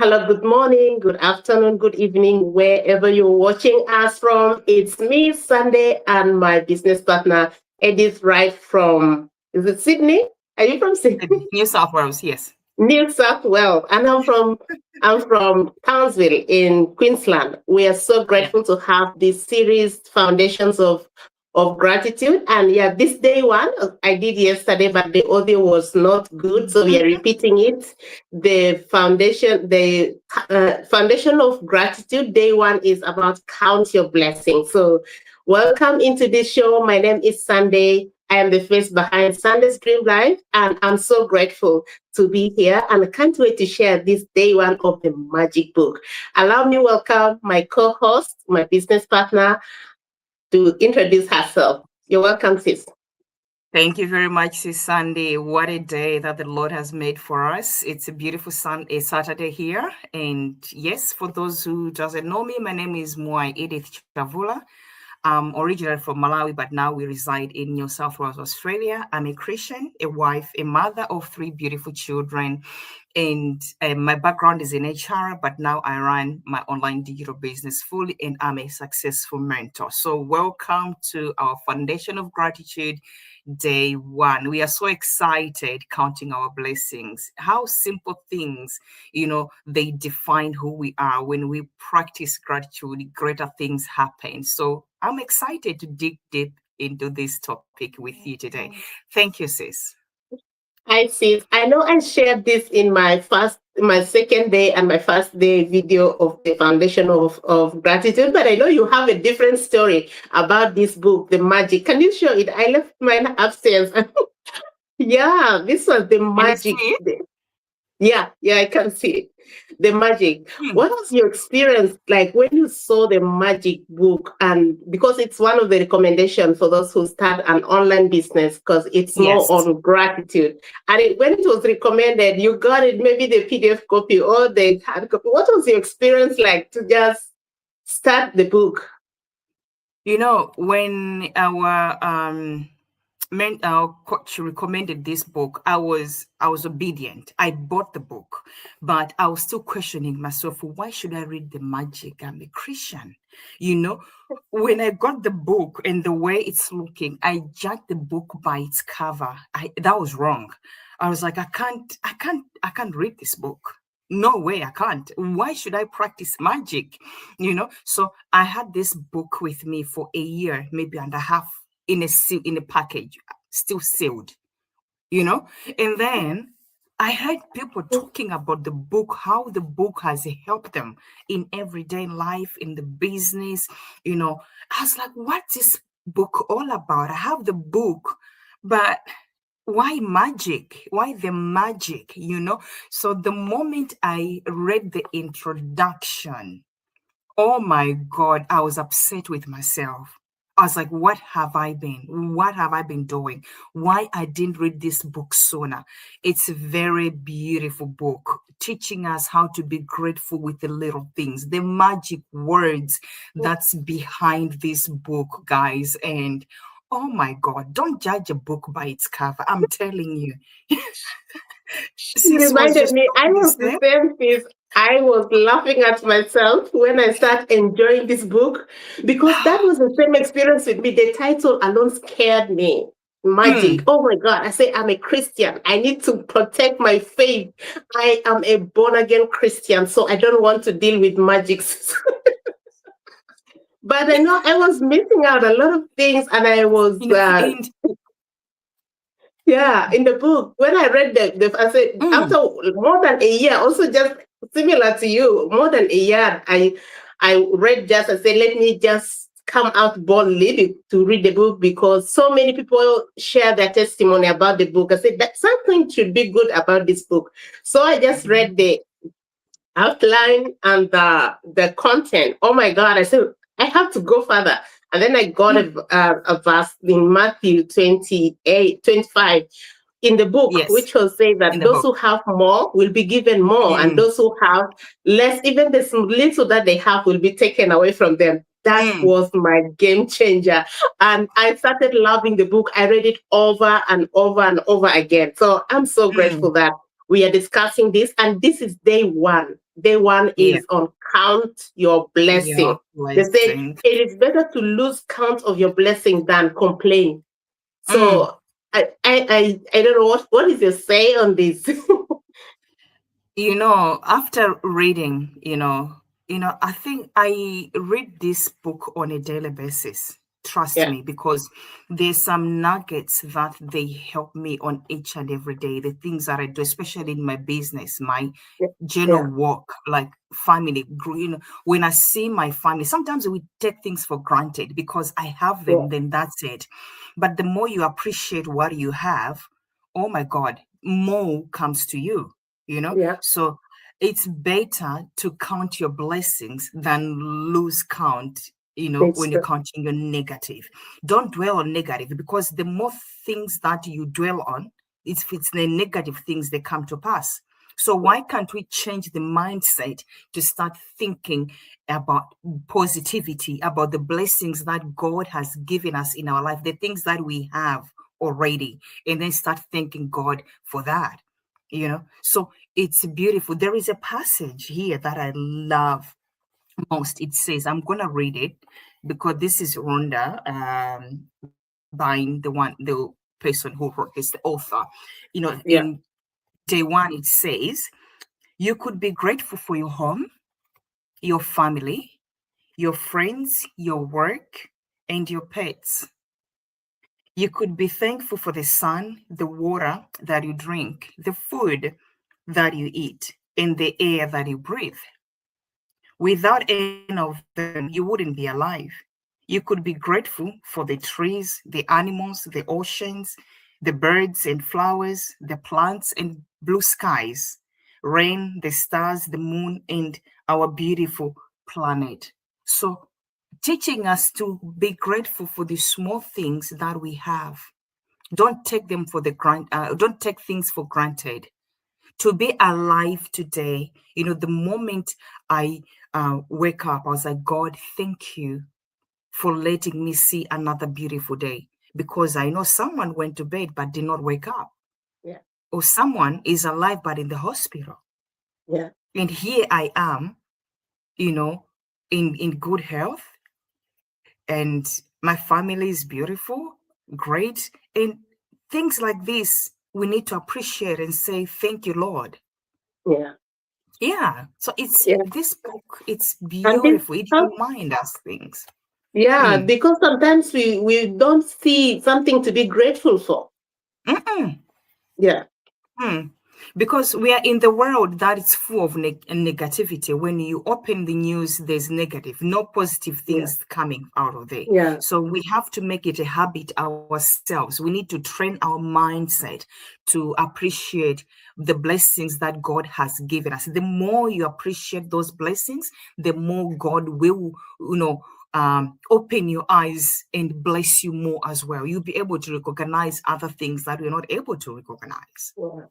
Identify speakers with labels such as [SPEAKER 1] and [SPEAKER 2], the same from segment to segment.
[SPEAKER 1] Hello, good morning, good afternoon, good evening, wherever you're watching us from. It's me, Sunday, and my business partner, Edith Wright from, is it Sydney? Are you from Sydney?
[SPEAKER 2] New South Wales, yes.
[SPEAKER 1] New South Wales. And I'm from Townsville in Queensland. We are so
[SPEAKER 2] Yeah.
[SPEAKER 1] grateful to have this series, Foundations of Gratitude. And yeah, this day one I did yesterday, but the audio was not good, so we are
[SPEAKER 2] Mhm.
[SPEAKER 1] repeating it. The foundation of gratitude. Day one is about count your blessings. So, welcome into this show. My name is Sunday. I am the face behind Sunday's Dream Life, and I'm so grateful to be here. And I can't wait to share this day one of the Magic Book. Allow me welcome my co-host, my business partner, to introduce herself. You're welcome, sis.
[SPEAKER 2] Thank you very much, Sis Sandy. What a day that the Lord has made for us. It's a beautiful Saturday here. And yes, for those who doesn't know me, my name is Mwai Edith Chavula. I'm originally from Malawi, but now we reside in New South Wales, Australia. I'm a Christian, a wife, a mother of three beautiful children. And my background is in HR, but now I run my online digital business fully, and I'm a successful mentor. So, welcome to our Foundation of Gratitude Day one. We are so excited counting our blessings. How simple things, they define who we are. When we practice gratitude, greater things happen. So I'm excited to dig deep into this topic with you today. Thank you, sis.
[SPEAKER 1] Hi, sis. I know I shared this in my second day and my first day video of the Foundation of Gratitude, but I know you have a different story about this book, The Magic. Can you show it? I left mine upstairs. Yeah, this was the
[SPEAKER 2] Can you
[SPEAKER 1] magic.
[SPEAKER 2] see?
[SPEAKER 1] Yeah, I can see it. The magic.
[SPEAKER 2] Hmm.
[SPEAKER 1] What was your experience like when you saw the magic book? And because it's one of the recommendations for those who start an online business, because it's more
[SPEAKER 2] Yes.
[SPEAKER 1] on gratitude. And when it was recommended, you got it, maybe the PDF copy or the hard copy. What was your experience like to just start the book?
[SPEAKER 2] When our coach recommended this book, I was obedient. I bought the book, but I was still questioning myself, why should I read the magic? I'm a Christian. you know when I got the book and the way it's looking, I judged the book by its cover. That was wrong. I was like, I can't read this book. No way, I can't. Why should I practice magic? So I had this book with me for a year, maybe and a half, in a package, still sealed, you know and then I heard people talking about the book, how the book has helped them in everyday life, in the business. I was like, what's this book all about? I have the book, but why magic? Why the magic? So the moment I read the introduction, oh my God, I was upset with myself. I was like, what have I been? What have I been doing? Why I didn't read this book sooner? It's a very beautiful book teaching us how to be grateful with the little things, the magic words that's behind this book, guys. And oh my God, don't judge a book by its cover. I'm telling you.
[SPEAKER 1] You
[SPEAKER 2] Sis was
[SPEAKER 1] reminded
[SPEAKER 2] just
[SPEAKER 1] me, I
[SPEAKER 2] doing the
[SPEAKER 1] was the
[SPEAKER 2] same.
[SPEAKER 1] same piece. I was laughing at myself when I started enjoying this book because that was the same experience with me. The title alone scared me. Magic.
[SPEAKER 2] Mm.
[SPEAKER 1] Oh my God. I say, I'm a Christian. I need to protect my faith. I am a born again Christian, so I don't want to deal with magic. But I know I was missing out a lot of things, and I was
[SPEAKER 2] And
[SPEAKER 1] yeah, in the book, when I read I said after
[SPEAKER 2] mm,
[SPEAKER 1] more than a year, also just similar to you, more than a year, I read just I said, let me just come out boldly to read the book because so many people share their testimony about the book. I said that something should be good about this book. So I just read the outline and the content. Oh my God! I said I have to go further, and then I got
[SPEAKER 2] mm,
[SPEAKER 1] a verse in Matthew 28:25 in the book,
[SPEAKER 2] yes,
[SPEAKER 1] which will say
[SPEAKER 2] in
[SPEAKER 1] that
[SPEAKER 2] the
[SPEAKER 1] those
[SPEAKER 2] book.
[SPEAKER 1] who have more will be given more, and
[SPEAKER 2] Mm,
[SPEAKER 1] those who have less, even the little that they have, will be taken away from them. That
[SPEAKER 2] mm,
[SPEAKER 1] was my game changer. And I started loving the book. I read it over and over and over again. So I'm so
[SPEAKER 2] mm.
[SPEAKER 1] grateful that we are discussing this, and this is day one. Day one
[SPEAKER 2] Yeah.
[SPEAKER 1] is on count your blessing.
[SPEAKER 2] Your
[SPEAKER 1] They say
[SPEAKER 2] blessing.
[SPEAKER 1] it is better to lose count of your blessing than complain. So I don't know what is your say on this.
[SPEAKER 2] After reading, I think I read this book on a daily basis. Trust
[SPEAKER 1] Yeah.
[SPEAKER 2] me, because there's some nuggets that they help me on each and every day. The things that I do, especially in my business, my general
[SPEAKER 1] Yeah.
[SPEAKER 2] work, like family. When I see my family, sometimes we take things for granted because I have them,
[SPEAKER 1] Yeah.
[SPEAKER 2] then that's it. But the more you appreciate what you have, oh my God, more comes to you.
[SPEAKER 1] Yeah.
[SPEAKER 2] So it's better to count your blessings than lose count,
[SPEAKER 1] It's
[SPEAKER 2] when you're
[SPEAKER 1] true.
[SPEAKER 2] counting your negative. Don't dwell on negative, because the more things that you dwell on, if it's the negative things, they come to pass. So why can't we change the mindset to start thinking about positivity, about the blessings that God has given us in our life, the things that we have already, and then start thanking God for that. So it's beautiful. There is a passage here that I love most. It says, I'm going to read it because this is Rhonda Byrne, the person who wrote this, the author.
[SPEAKER 1] Yeah.
[SPEAKER 2] In day one, it says, you could be grateful for your home, your family, your friends, your work, and your pets. You could be thankful for the sun, the water that you drink, the food that you eat, and the air that you breathe. Without any of them, you wouldn't be alive. You could be grateful for the trees, the animals, the oceans, the birds and flowers, the plants and blue skies, rain, the stars, the moon, and our beautiful planet. So, teaching us to be grateful for the small things that we have. Don't take them for don't take things for granted. To be alive today, the moment I wake up, I was like, God, thank you for letting me see another beautiful day, because I know someone went to bed but did not wake up,
[SPEAKER 1] Yeah.
[SPEAKER 2] or someone is alive but in the hospital.
[SPEAKER 1] Yeah.
[SPEAKER 2] And here I am, in good health, and my family is beautiful, great, and things like this we need to appreciate and say thank you, Lord.
[SPEAKER 1] Yeah.
[SPEAKER 2] Yeah. So it's
[SPEAKER 1] Yeah.
[SPEAKER 2] this book, it's
[SPEAKER 1] And this,
[SPEAKER 2] beautiful. It
[SPEAKER 1] some-
[SPEAKER 2] reminds us things.
[SPEAKER 1] yeah,
[SPEAKER 2] Mm.
[SPEAKER 1] because sometimes we don't see something to be grateful for.
[SPEAKER 2] Mm-mm.
[SPEAKER 1] Yeah.
[SPEAKER 2] Mm. Because we are in the world that is full of negativity. When you open the news, there's negative, no positive
[SPEAKER 1] Yeah.
[SPEAKER 2] things coming out of there.
[SPEAKER 1] Yeah.
[SPEAKER 2] So we have to make it a habit ourselves. We need to train our mindset to appreciate the blessings that God has given us. The more you appreciate those blessings, the more God will, open your eyes and bless you more as well. You'll be able to recognize other things that we're not able to recognize.
[SPEAKER 1] Yeah.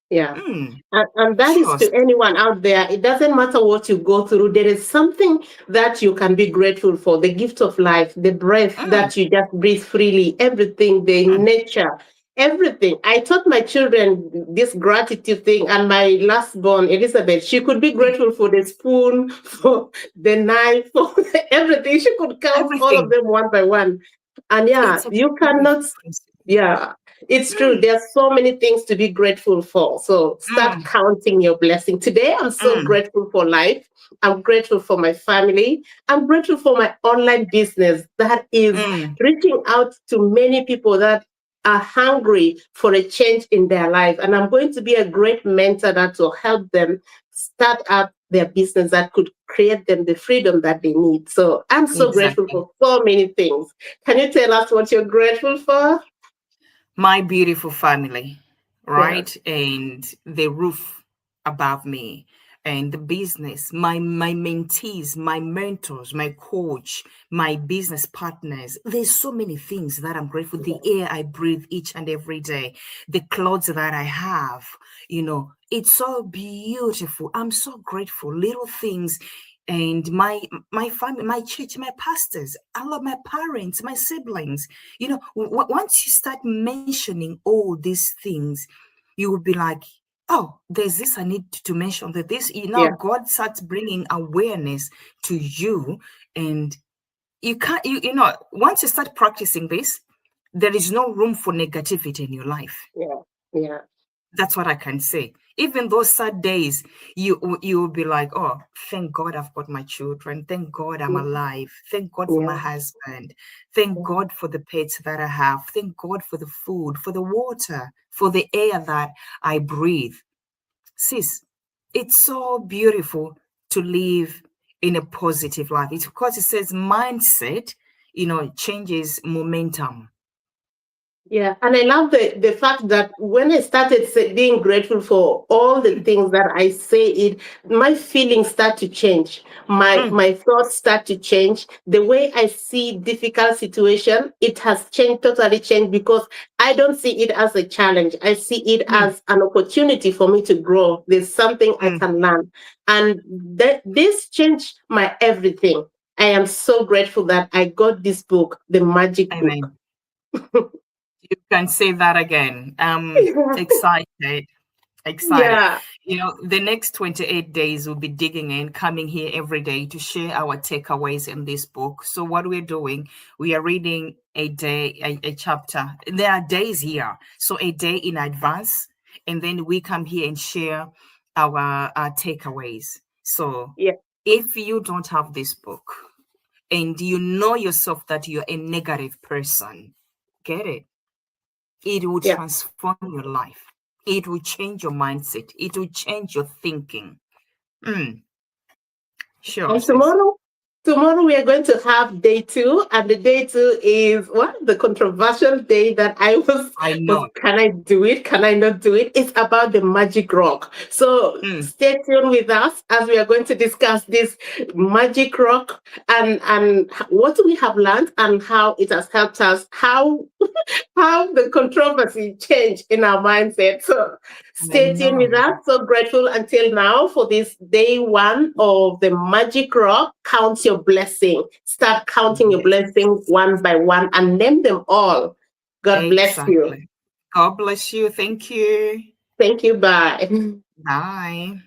[SPEAKER 1] Yeah.
[SPEAKER 2] Mm,
[SPEAKER 1] And that is
[SPEAKER 2] sure.
[SPEAKER 1] to anyone out there. It doesn't matter what you go through. There is something that you can be grateful for. The gift of life, the breath
[SPEAKER 2] Mm,
[SPEAKER 1] that you just breathe freely, everything, the
[SPEAKER 2] mm.
[SPEAKER 1] nature, everything. I taught my children this gratitude thing, and my last born, Elizabeth, she could be grateful for the spoon, for the knife, for everything. She could count all of
[SPEAKER 2] Everything.
[SPEAKER 1] them one by one. And yeah,
[SPEAKER 2] It's a
[SPEAKER 1] you
[SPEAKER 2] beautiful
[SPEAKER 1] cannot,
[SPEAKER 2] principle.
[SPEAKER 1] yeah, it's true.
[SPEAKER 2] Mm,
[SPEAKER 1] There's so many things to be grateful for. So start
[SPEAKER 2] mm,
[SPEAKER 1] counting your blessing. Today, I'm so
[SPEAKER 2] mm,
[SPEAKER 1] grateful for life. I'm grateful for my family. I'm grateful for my online business that is
[SPEAKER 2] mm.
[SPEAKER 1] reaching out to many people that are hungry for a change in their life. And I'm going to be a great mentor that will help them start up their business that could create them the freedom that they need. So I'm so grateful
[SPEAKER 2] Exactly.
[SPEAKER 1] for so many things. Can you tell us what you're grateful for?
[SPEAKER 2] My beautiful family,
[SPEAKER 1] Yeah.
[SPEAKER 2] right? And the roof above me, and the business, my mentees, my mentors, my coach, my business partners. There's so many things that I'm grateful. The air I breathe each and every day, the clothes that I have, it's so beautiful. I'm so grateful. Little things. And my family, my church, my pastors, I love my parents, my siblings. Once you start mentioning all these things, you will be like, oh, there's this I need to mention, that this,
[SPEAKER 1] Yeah.
[SPEAKER 2] God starts bringing awareness to you, and you can't, you know, once you start practicing this, there is no room for negativity in your life.
[SPEAKER 1] Yeah. Yeah.
[SPEAKER 2] That's what I can say. Even those sad days, you will be like, oh, thank God I've got my children. Thank God I'm alive. Thank God for my
[SPEAKER 1] Yeah.
[SPEAKER 2] husband. Thank God for the pets that I have. Thank God for the food, for the water, for the air that I breathe. Sis, it's so beautiful to live in a positive life. It's because it says mindset, changes momentum.
[SPEAKER 1] Yeah, and I love the fact that when I started being grateful for all the things that I say, my feelings start to change. My thoughts start to change. The way I see difficult situation, it has changed, totally changed, because I don't see it as a challenge. I see it as an opportunity for me to grow. There's something I can learn, and this changed my everything. I am so grateful that I got this book, The Magic Book.
[SPEAKER 2] You can say that again. Excited.
[SPEAKER 1] Yeah.
[SPEAKER 2] The next 28 days we'll be digging in, coming here every day to share our takeaways in this book. So what we're doing, we are reading a day, a chapter. There are days here, so a day in advance, and then we come here and share our takeaways. So if you don't have this book and you know yourself that you're a negative person, get it. It will transform your life. It will change your mindset. It will change your thinking. Sure.
[SPEAKER 1] And tomorrow we are going to have day 2, and the day 2 is the controversial day that I know. Can I do it? Can I not do it? It's about the magic rock. So stay tuned with us as we are going to discuss this magic rock and what we have learned and how it has helped us, how the controversy changed in our mindset. So stay tuned with us. So grateful until now for this day 1 of the magic rock. Count your blessing. Start counting your blessings one by one and name them all. God bless you.
[SPEAKER 2] God bless you. Thank you.
[SPEAKER 1] Thank you. Bye.
[SPEAKER 2] Bye.